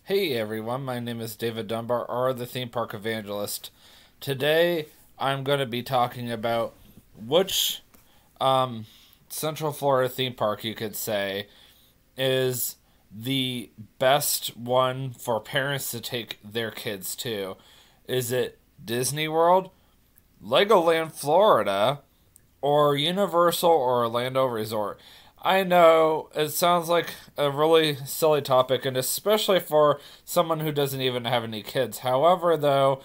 Hey everyone, my name is David Dunbar, or the Theme Park Evangelist. Today I'm going to be talking about which Central Florida theme park you could say is the best one for parents to take their kids to. Is it Disney World, Legoland Florida, or Universal or Orlando Resort? I know it sounds like a really silly topic, and especially for someone who doesn't even have any kids. However, though,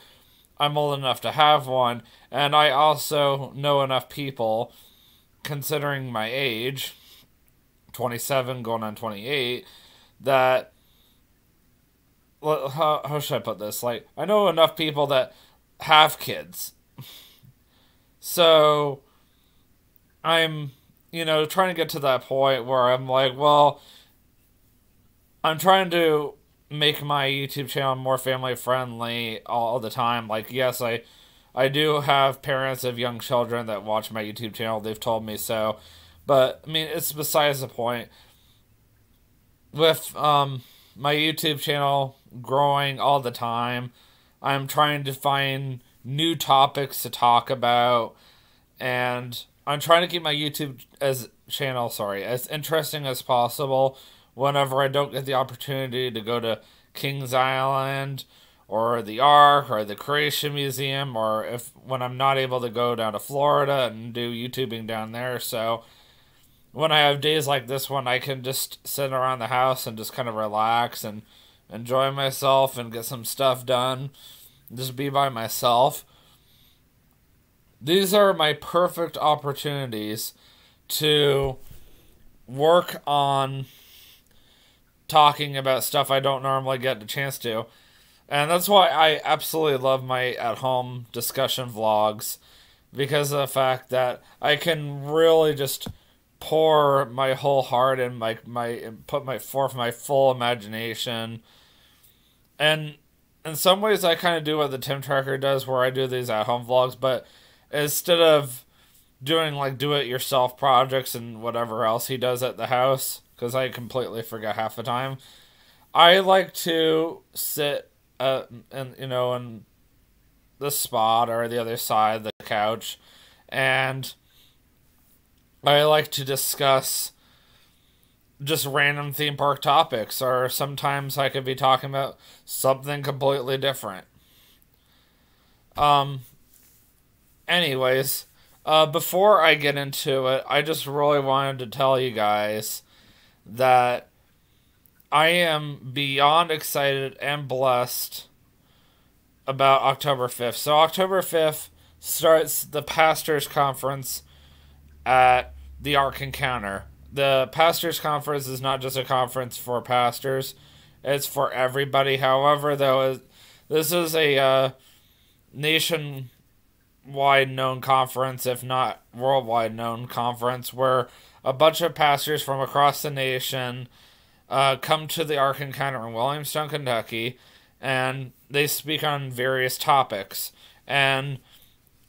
I'm old enough to have one, and I also know enough people, considering my age, 27 going on 28, that. How should I put this? Like, I know enough people that have kids. So I'm, trying to get to that point where I'm like, well, I'm trying to make my YouTube channel more family friendly all the time. Like, yes, I do have parents of young children that watch my YouTube channel. They've told me so. But, I mean, it's besides the point. With my YouTube channel growing all the time, I'm trying to find new topics to talk about, and I'm trying to keep my YouTube as interesting as possible whenever I don't get the opportunity to go to Kings Island or the Ark or the Creation Museum, or if when I'm not able to go down to Florida and do YouTubing down there. So when I have days like this one, I can just sit around the house and just kind of relax and enjoy myself and get some stuff done. Just be by myself. These are my perfect opportunities to work on talking about stuff I don't normally get the chance to. And that's why I absolutely love my at-home discussion vlogs, because of the fact that I can really just pour my whole heart and put my forth my full imagination. And in some ways I kind of do what the Tim Tracker does, where I do these at-home vlogs, but instead of doing like do-it-yourself projects and whatever else he does at the house, because I completely forget half the time, I like to sit in the spot or the other side of the couch, and I like to discuss just random theme park topics, or sometimes I could be talking about something completely different. Um, Anyways, before I get into it, I just really wanted to tell you guys that I am beyond excited and blessed about October 5th. So October 5th starts the Pastors Conference at the Ark Encounter. The Pastors Conference is not just a conference for pastors, it's for everybody. However, though, this is a nationwide known conference, if not worldwide known conference, where a bunch of pastors from across the nation come to the Ark Encounter in Williamstown, Kentucky, and they speak on various topics. And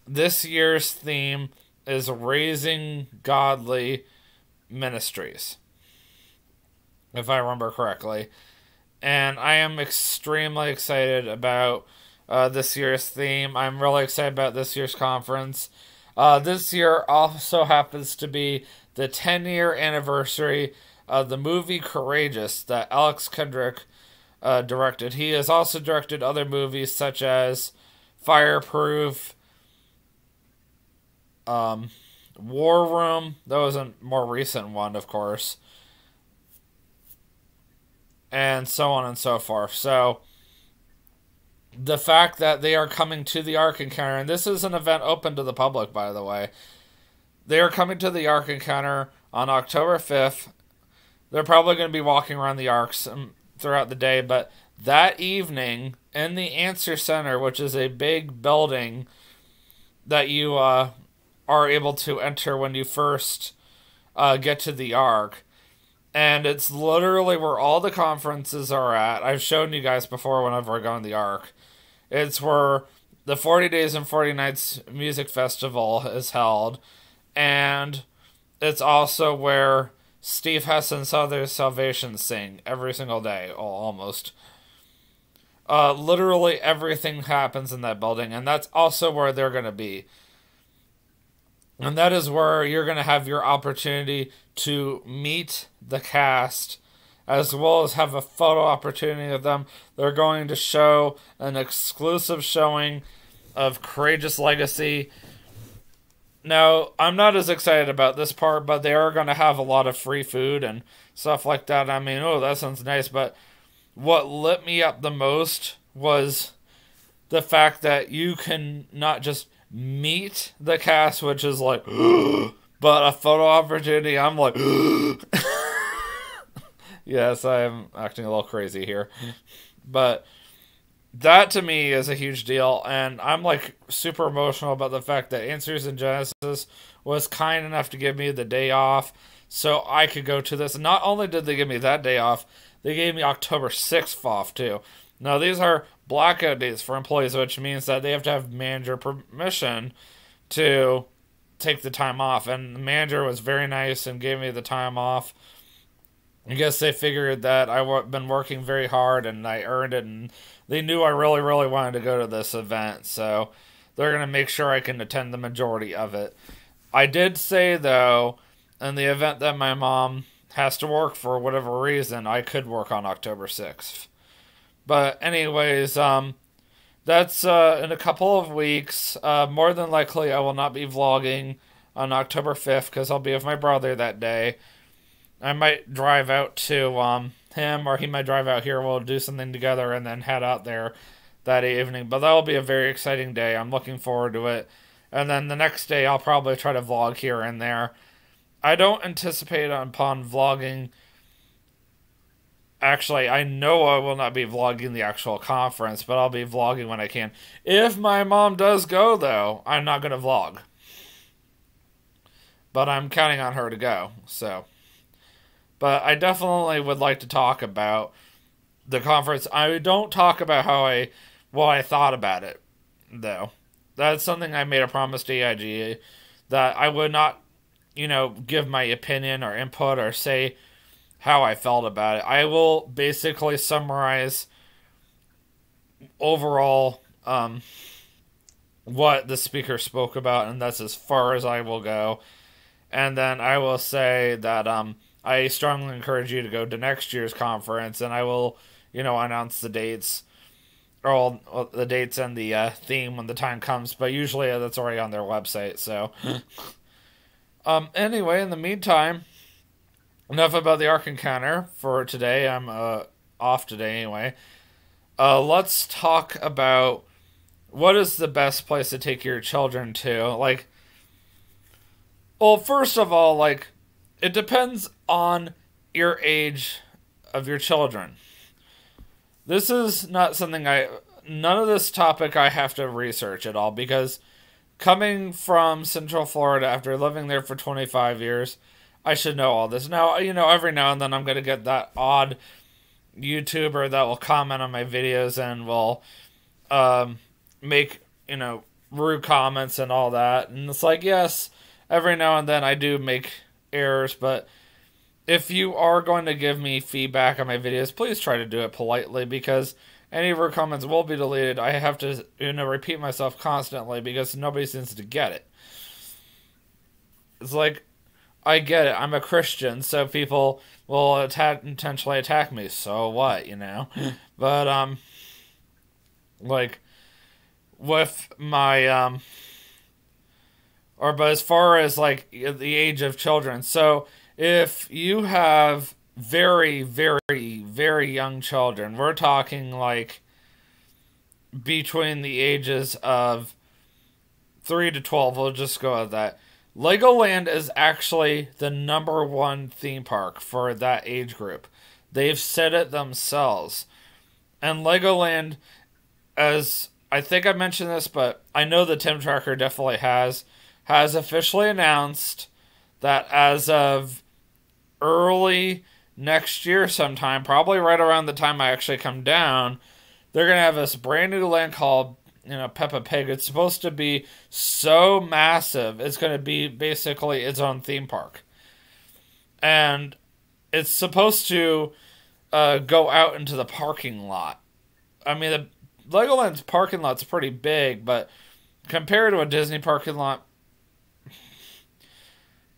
this year's theme is Raising Godly Ministries, if I remember correctly. And I am extremely excited about this year's theme. I'm really excited about this year's conference. This year also happens to be the 10-year anniversary of the movie Courageous that Alex Kendrick directed. He has also directed other movies such as Fireproof, War Room. That was a more recent one, of course. And so on and so forth. So the fact that they are coming to the Ark Encounter, and this is an event open to the public, by the way. They are coming to the Ark Encounter on October 5th. They're probably going to be walking around the Arks throughout the day, but that evening in the Answer Center, which is a big building that you are able to enter when you first get to the Ark, and it's literally where all the conferences are at. I've shown you guys before whenever I go on the Ark. It's where the 40 Days and 40 Nights Music Festival is held, and it's also where Steve Hess and Southern Salvation sing every single day, almost. Literally everything happens in that building, and that's also where they're going to be. And that is where you're going to have your opportunity to meet the cast, as well as have a photo opportunity of them. They're going to show an exclusive showing of Courageous Legacy. Now, I'm not as excited about this part, but they are going to have a lot of free food and stuff like that. I mean, oh, that sounds nice, but what lit me up the most was the fact that you can not just meet the cast, which is like, but a photo opportunity. I'm like, yes, I'm acting a little crazy here, but that to me is a huge deal, and I'm like super emotional about the fact that Answers in Genesis was kind enough to give me the day off so I could go to this. Not only did they give me that day off, they gave me October 6th off too. Now these are blackout dates for employees, which means that they have to have manager permission to take the time off, and the manager was very nice and gave me the time off. I guess they figured that I've been working very hard and I earned it, and they knew I really, really wanted to go to this event, so they're going to make sure I can attend the majority of it. I did say, though, in the event that my mom has to work for whatever reason, I could work on October 6th. But anyways, that's in a couple of weeks. More than likely, I will not be vlogging on October 5th because I'll be with my brother that day. I might drive out to him, or he might drive out here. We'll do something together and then head out there that evening. But that will be a very exciting day. I'm looking forward to it. And then the next day, I'll probably try to vlog here and there. I don't anticipate upon vlogging. Actually, I know I will not be vlogging the actual conference, but I'll be vlogging when I can. If my mom does go, though, I'm not going to vlog. But I'm counting on her to go, so. But I definitely would like to talk about the conference. I don't talk about what I thought about it, though. That's something I made a promise to EIG, that I would not, give my opinion or input or say how I felt about it. I will basically summarize overall what the speaker spoke about, and that's as far as I will go. And then I will say that I strongly encourage you to go to next year's conference, and I will, announce the dates, or the dates and the theme when the time comes. But usually that's already on their website. So, anyway, in the meantime, enough about the Ark Encounter for today. I'm off today anyway. Let's talk about what is the best place to take your children to. Well, first of all, it depends on your age of your children. This is not something none of this topic I have to research at all, because coming from Central Florida after living there for 25 years, I should know all this. Now, every now and then I'm going to get that odd YouTuber that will comment on my videos and will make, rude comments and all that. And it's like, yes, every now and then I do make errors, but if you are going to give me feedback on my videos, please try to do it politely, because any of your comments will be deleted. I have to, repeat myself constantly because nobody seems to get it. It's like, I get it. I'm a Christian, so people will intentionally attack me. So what, But, with my, but as far as, the age of children. So, if you have very, very, very young children, we're talking, between the ages of 3 to 12, we'll just go with that. Legoland is actually the #1 theme park for that age group. They've said it themselves. And Legoland, as I think I mentioned this, but I know the Tim Tracker definitely has officially announced that as of early next year sometime, probably right around the time I actually come down, they're going to have this brand new land called Peppa Pig. It's supposed to be so massive, it's going to be basically its own theme park. And it's supposed to go out into the parking lot. I mean, the Legoland's parking lot's pretty big, but compared to a Disney parking lot,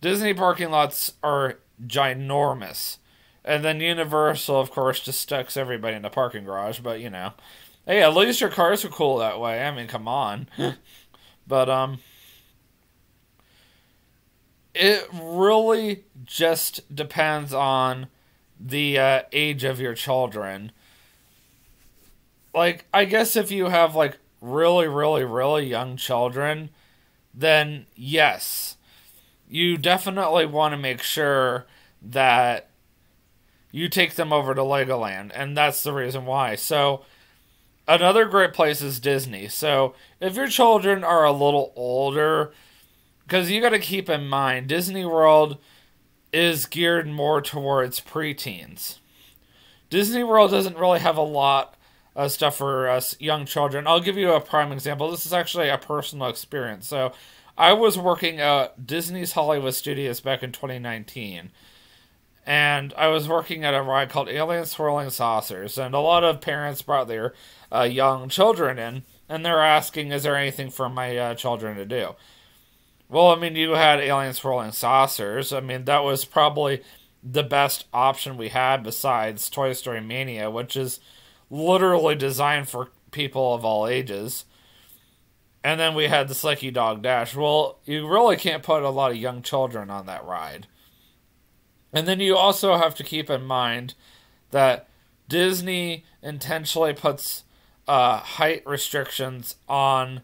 Disney parking lots are ginormous. And then Universal, of course, just sticks everybody in the parking garage, but you know. Hey, at least your cars are cool that way. I mean, come on. But it really just depends on the age of your children. Like, I guess if you have like really, really, really young children, then yes, you definitely want to make sure that you take them over to Legoland, and that's the reason why. So, another great place is Disney. So, if your children are a little older, because you got to keep in mind, Disney World is geared more towards preteens. Disney World doesn't really have a lot of stuff for us young children. I'll give you a prime example. This is actually a personal experience. So, I was working at Disney's Hollywood Studios back in 2019. And I was working at a ride called Alien Swirling Saucers. And a lot of parents brought their young children in. And they're asking, is there anything for my children to do? Well, I mean, you had Alien Swirling Saucers. I mean, that was probably the best option we had besides Toy Story Mania, which is literally designed for people of all ages. And then we had the Slinky Dog Dash. Well, you really can't put a lot of young children on that ride. And then you also have to keep in mind that Disney intentionally puts height restrictions on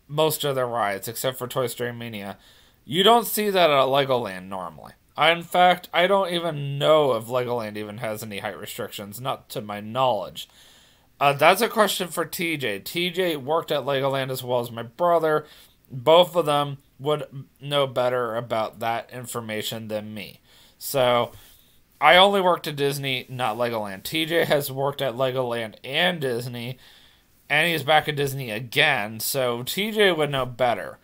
most of their rides, except for Toy Story Mania. You don't see that at Legoland normally. In fact, I don't even know if Legoland even has any height restrictions, not to my knowledge. That's a question for TJ. TJ worked at Legoland as well as my brother. Both of them would know better about that information than me. So, I only worked at Disney, not Legoland. TJ has worked at Legoland and Disney, and he's back at Disney again, so TJ would know better.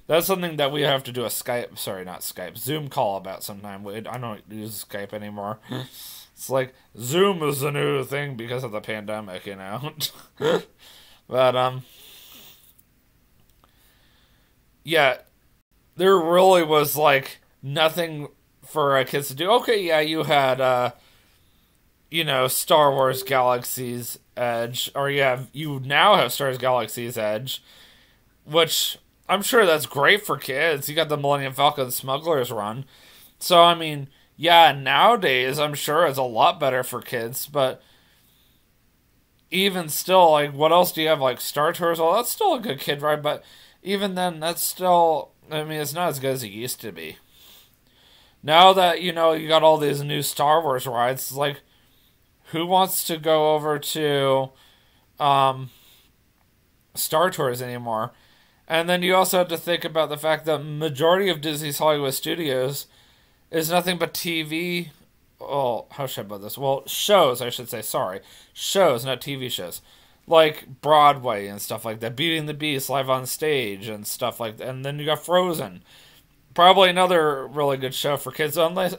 That's something that we have to do a Zoom call about sometime. I don't use Skype anymore. It's like, Zoom is the new thing because of the pandemic, you know? But, yeah, there really was, like, nothing for kids to do. Okay, yeah, you had, Star Wars Galaxy's Edge, or you now have Star Wars Galaxy's Edge, which I'm sure that's great for kids. You got the Millennium Falcon Smuggler's Run. So, I mean, yeah, nowadays, I'm sure it's a lot better for kids, but even still, like, what else do you have? Like, Star Tours? Well, that's still a good kid ride, but even then, that's still, I mean, it's not as good as it used to be. Now that, you got all these new Star Wars rides, it's like, who wants to go over to Star Tours anymore? And then you also have to think about the fact that majority of Disney's Hollywood Studios is nothing but TV. Oh, how should I put this? Well, shows, I should say. Sorry. Shows, not TV shows. Like Broadway and stuff like that. Beauty and the Beast live on stage and stuff like that. And then you got Frozen. Probably another really good show for kids. Unless,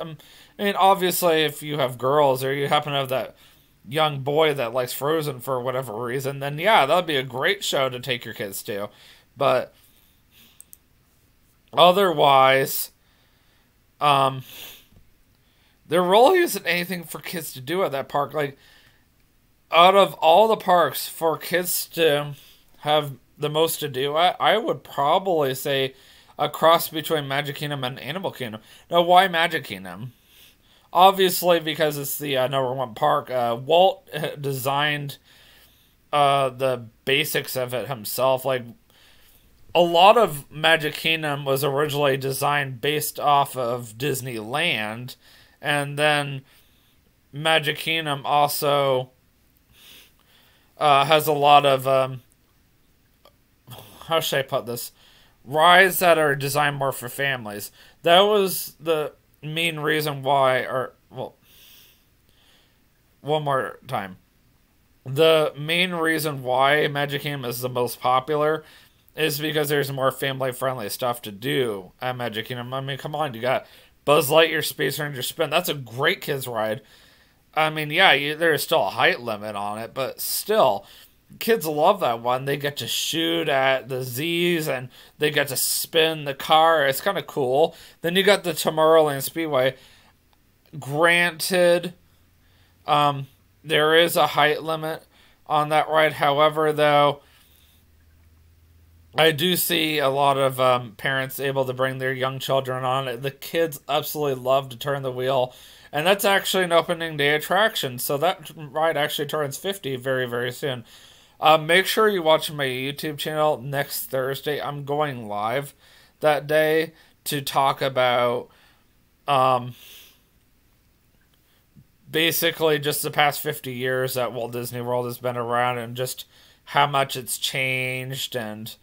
obviously, if you have girls or you happen to have that young boy that likes Frozen for whatever reason, then yeah, that would be a great show to take your kids to. But otherwise, there really isn't anything for kids to do at that park. Like, out of all the parks for kids to have the most to do, I would probably say a cross between Magic Kingdom and Animal Kingdom. Now, why Magic Kingdom? Obviously, because it's the #1 park. Walt designed the basics of it himself. Like, a lot of Magic Kingdom was originally designed based off of Disneyland, and then Magic Kingdom also has a lot of, how should I put this? Rides that are designed more for families. That was the main reason why, one more time. The main reason why Magic Kingdom is the most popular is because there's more family-friendly stuff to do at Magic Kingdom. I mean, come on, you got Buzz Lightyear Space Ranger Spin. That's a great kids ride. I mean, yeah, there's still a height limit on it, but still, kids love that one. They get to shoot at the Z's and they get to spin the car. It's kind of cool. Then you got the Tomorrowland Speedway. Granted, there is a height limit on that ride. However, though, I do see a lot of parents able to bring their young children on it. The kids absolutely love to turn the wheel. And that's actually an opening day attraction. So that ride actually turns 50 very, very soon. Make sure you watch my YouTube channel next Thursday. I'm going live that day to talk about basically just the past 50 years that Walt Disney World has been around and just how much it's changed, and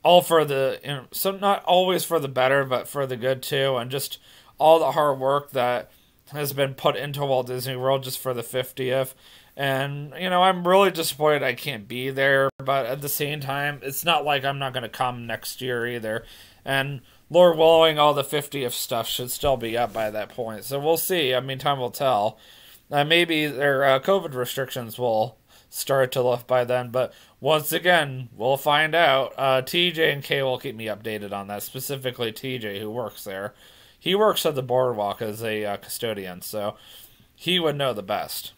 all for the, so not always for the better, but for the good too, and just all the hard work that has been put into Walt Disney World just for the 50th. And, I'm really disappointed I can't be there, but at the same time, it's not like I'm not going to come next year either. And Lord willing, all the 50th stuff should still be up by that point. So we'll see. I mean, time will tell. Maybe their COVID restrictions will start to lift by then, but once again, we'll find out. TJ and Kay will keep me updated on that, specifically TJ, who works there. He works at the boardwalk as a custodian, so he would know the best.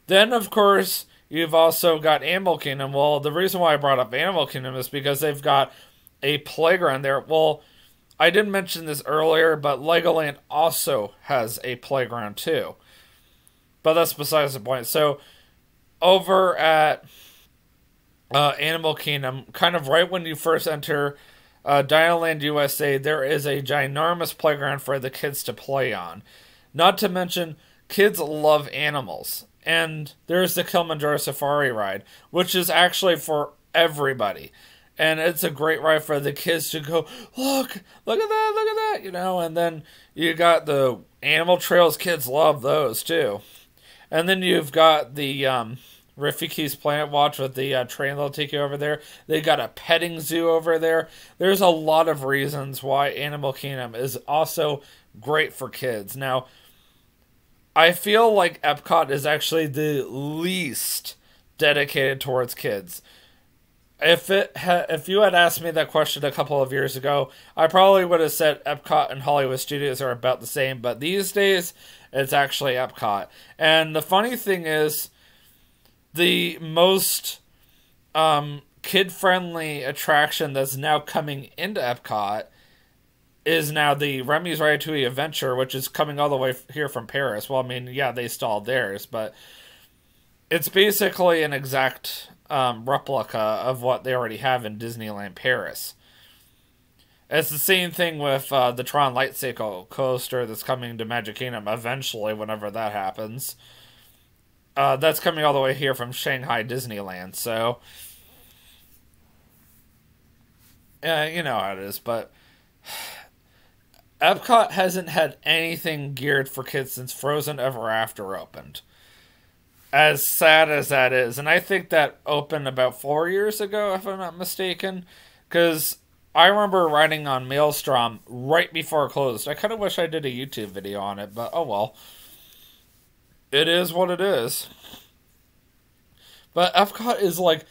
Then, of course, you've also got Animal Kingdom. Well, the reason why I brought up Animal Kingdom is because they've got a playground there. Well, I didn't mention this earlier, but Legoland also has a playground too. But that's besides the point. So, over at Animal Kingdom, kind of right when you first enter Dinoland USA, there is a ginormous playground for the kids to play on. Not to mention, kids love animals. And there's the Kilimanjaro Safari ride, which is actually for everybody. And it's a great ride for the kids to go, look at that, And then you got the animal trails. Kids love those, too. And then you've got the Rafiki's Planet Watch with the train they'll take you over there. They got a petting zoo over there. There's a lot of reasons why Animal Kingdom is also great for kids. Now, I feel like Epcot is actually the least dedicated towards kids. If you had asked me that question a couple of years ago, I probably would have said Epcot and Hollywood Studios are about the same, but these days, it's actually Epcot. And the funny thing is, the most kid-friendly attraction that's now coming into Epcot is now the Remy's Ratatouille Adventure, which is coming all the way here from Paris. Well, I mean, yeah, they stalled theirs, but it's basically an exact replica of what they already have in Disneyland Paris. It's the same thing with the Tron Lightcycle coaster that's coming to Magic Kingdom eventually, whenever that happens. That's coming all the way here from Shanghai Disneyland, so you know how it is, but Epcot hasn't had anything geared for kids since Frozen Ever After opened. As sad as that is. And I think that opened about 4 years ago, if I'm not mistaken. Because I remember riding on Maelstrom right before it closed. I kind of wish I did a YouTube video on it, but oh well. It is what it is. But Epcot is like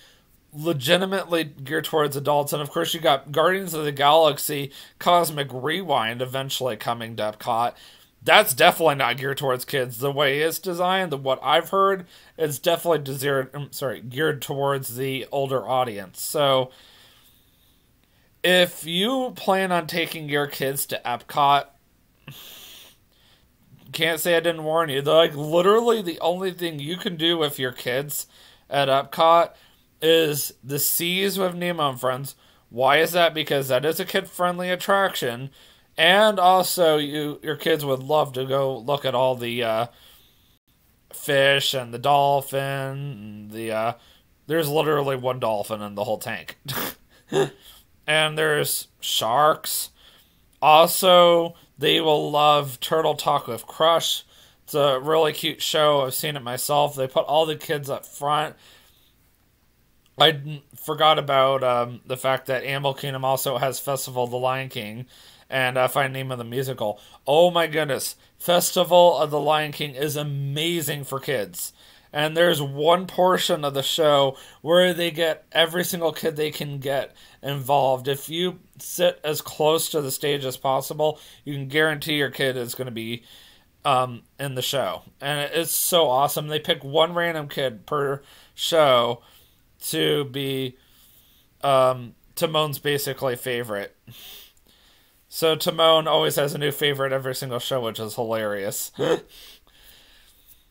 legitimately geared towards adults, and of course you got Guardians of the Galaxy Cosmic Rewind eventually coming to Epcot. That's definitely not geared towards kids. The way it's designed, what I've heard, it's definitely geared towards the older audience. So if you plan on taking your kids to Epcot, can't say I didn't warn you. Like, literally the only thing you can do with your kids at Epcot is the Seas with Nemo and Friends. Why is that? Because that is a kid-friendly attraction, and also your kids would love to go look at all the fish and the dolphin. There's literally one dolphin in the whole tank, and there's sharks. Also, they will love Turtle Talk with Crush. It's a really cute show. I've seen it myself. They put all the kids up front. I forgot about the fact that Animal Kingdom also has Festival of the Lion King. and Finding Nemo the musical. Oh my goodness, Festival of the Lion King is amazing for kids. And there's one portion of the show where they get every single kid they can get involved. If you sit as close to the stage as possible, you can guarantee your kid is going to be in the show. And it's so awesome. They pick one random kid per show to be Timon's basically favorite. So Timon always has a new favorite every single show, which is hilarious.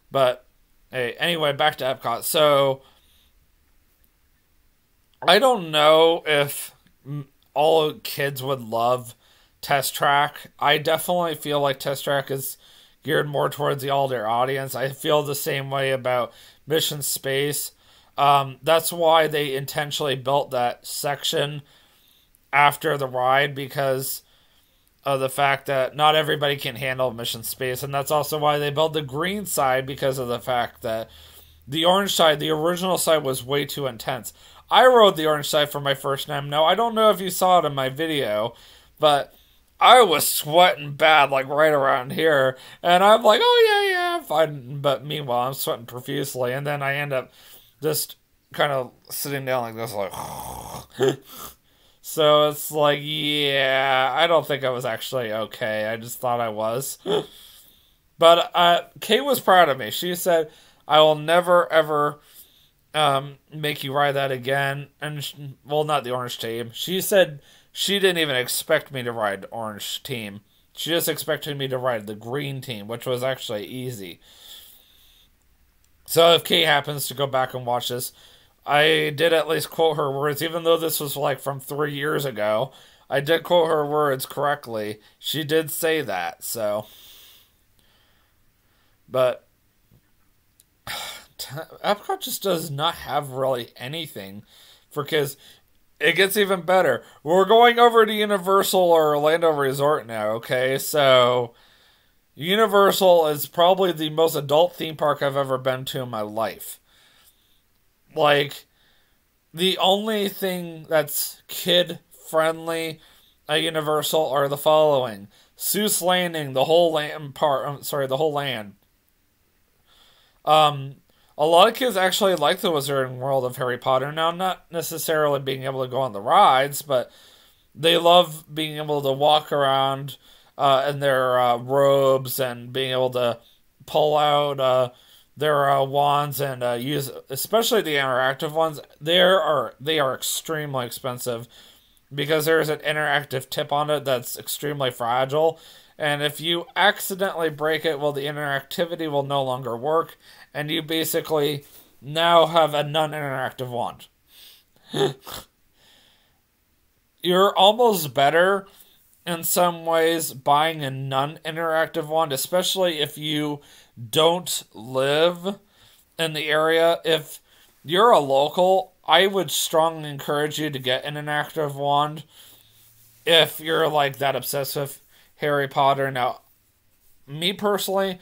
But hey, anyway, back to Epcot. So I don't know if all kids would love Test Track. I definitely feel like Test Track is geared more towards the older audience. I feel the same way about Mission Space. That's why they intentionally built that section after the ride, because of the fact that not everybody can handle Mission Space, and that's also why they built the green side, because of the fact that the orange side, the original side, was way too intense. I rode the orange side for my first time. Now, I don't know if you saw it in my video, but I was sweating bad, like right around here, and I'm like, oh yeah, I'm fine, but meanwhile, I'm sweating profusely, and then I end up just kind of sitting down like this, like, so it's like, yeah, I don't think I was actually okay. I just thought I was. But Kate was proud of me. She said, I will never, ever make you ride that again. And, well, not the orange team. She said she didn't even expect me to ride orange team. She just expected me to ride the green team, which was actually easy. So if Kate happens to go back and watch this, I did at least quote her words, even though this was like from 3 years ago. I did quote her words correctly. She did say that, so. But Epcot just does not have really anything for kids. It gets even better. We're going over to Universal or Orlando Resort now, okay? So, Universal is probably the most adult theme park I've ever been to in my life. Like, the only thing that's kid-friendly at Universal are the following. Seuss Landing, the whole land part, the whole land. A lot of kids actually like the Wizarding World of Harry Potter. Now, not necessarily being able to go on the rides, but they love being able to walk around in their robes and being able to pull out their wands and use, especially the interactive ones. They are extremely expensive because there's an interactive tip on it that's extremely fragile. And if you accidentally break it, well, the interactivity will no longer work, and you basically now have a non-interactive wand. You're almost better in some ways buying a non-interactive wand, especially if you don't live in the area. If you're a local, I would strongly encourage you to get an interactive wand if you're like that obsessed with Harry Potter. Now, me personally,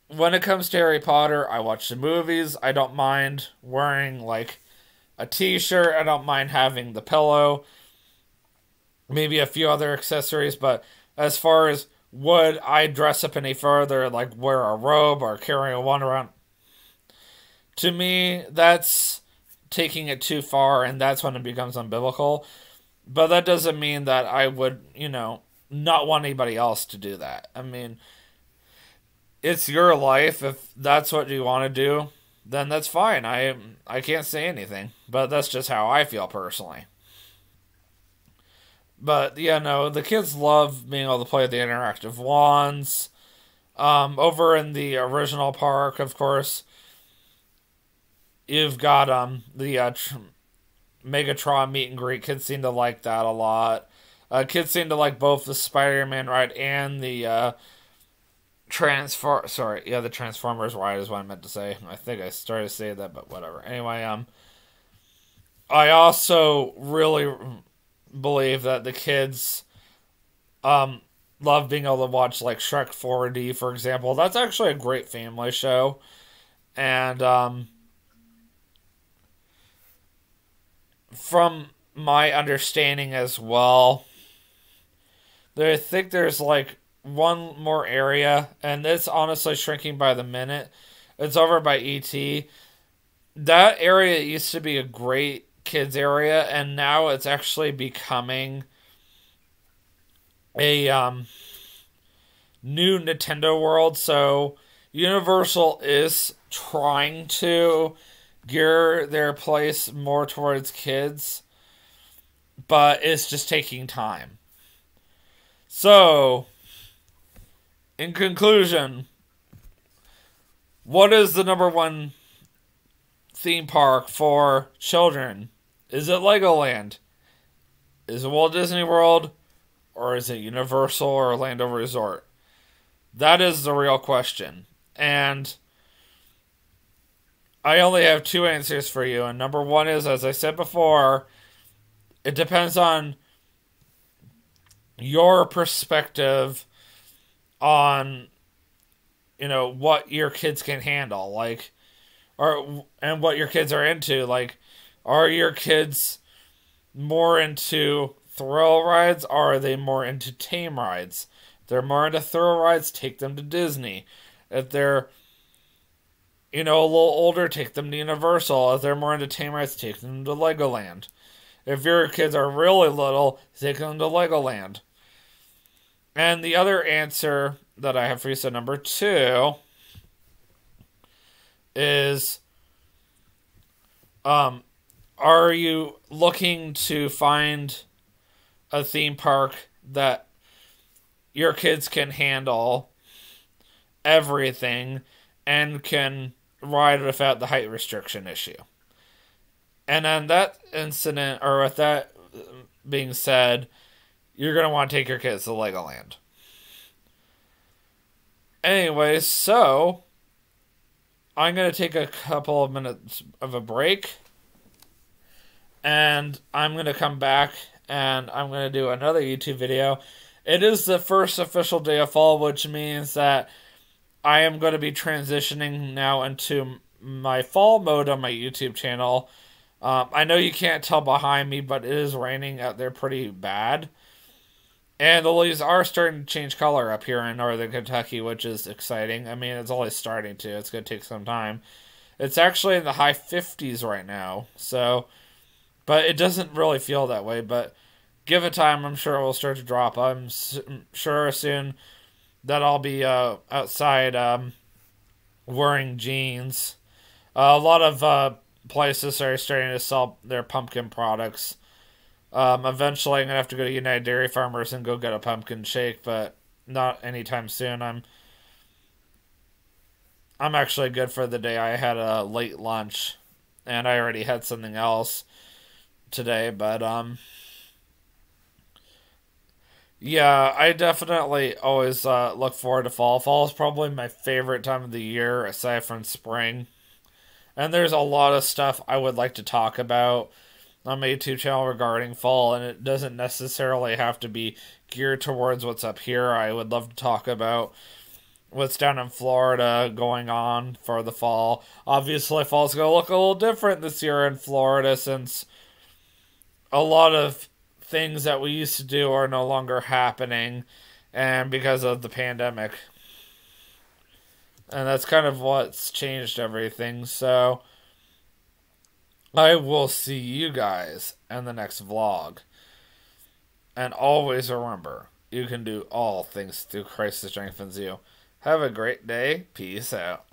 when it comes to Harry Potter, I watch the movies. I don't mind wearing like a t-shirt. I don't mind having the pillow. Maybe a few other accessories, but as far as would I dress up any further, like wear a robe or carry a wand around, to me, that's taking it too far, and that's when it becomes unbiblical. But that doesn't mean that I would, not want anybody else to do that. I mean, it's your life. If that's what you want to do, then that's fine. I can't say anything, but that's just how I feel personally. But yeah, no, the kids love being able to play the interactive wands. Over in the original park, of course, you've got the Megatron meet and greet. Kids seem to like that a lot. Kids seem to like both the Spider-Man ride and the the Transformers ride is what I meant to say. I think I started to say that, but whatever. Anyway, I also really believe that the kids love being able to watch like Shrek 4D, for example. That's actually a great family show. And from my understanding as well, They think there's like one more area, and it's honestly shrinking by the minute. It's over by ET. That area used to be a great kids area, and now it's actually becoming a new Nintendo World. So Universal is trying to gear their place more towards kids, but it's just taking time. So, in conclusion, what is the number one theme park for children? Is it Legoland? Is it Walt Disney World? Or is it Universal or Orlando Resort? That is the real question. And I only have two answers for you. And number one is, as I said before, it depends on your perspective on, what your kids can handle. Like, and what your kids are into. Like, are your kids more into thrill rides, or are they more into tame rides? If they're more into thrill rides, take them to Disney. If they're, a little older, take them to Universal. If they're more into tame rides, take them to Legoland. If your kids are really little, take them to Legoland. And the other answer that I have for you, so number two, is, are you looking to find a theme park that your kids can handle everything and can ride without the height restriction issue? And on that incident, or with that being said, you're going to want to take your kids to Legoland. Anyway, so I'm going to take a couple of minutes of a break. And I'm going to come back and I'm going to do another YouTube video. It is the first official day of fall, which means that I am going to be transitioning now into my fall mode on my YouTube channel. I know you can't tell behind me, but it is raining out there pretty bad. And the leaves are starting to change color up here in northern Kentucky, which is exciting. I mean, it's only starting to. It's going to take some time. It's actually in the high 50s right now. So, but it doesn't really feel that way. But give it time, I'm sure it will start to drop. I'm sure soon that I'll be outside wearing jeans. A lot of places are starting to sell their pumpkin products. Eventually, I'm going to have to go to United Dairy Farmers and go get a pumpkin shake, but not anytime soon. I'm actually good for the day. I had a late lunch, and I already had something else today, but, yeah, I definitely always look forward to fall. Fall is probably my favorite time of the year, aside from spring. And there's a lot of stuff I would like to talk about on my YouTube channel regarding fall, and it doesn't necessarily have to be geared towards what's up here. I would love to talk about what's down in Florida going on for the fall. Obviously, fall's going to look a little different this year in Florida, since a lot of things that we used to do are no longer happening, and because of the pandemic. And that's kind of what's changed everything. So I will see you guys in the next vlog. And always remember, you can do all things through Christ that strengthens you. Have a great day. Peace out.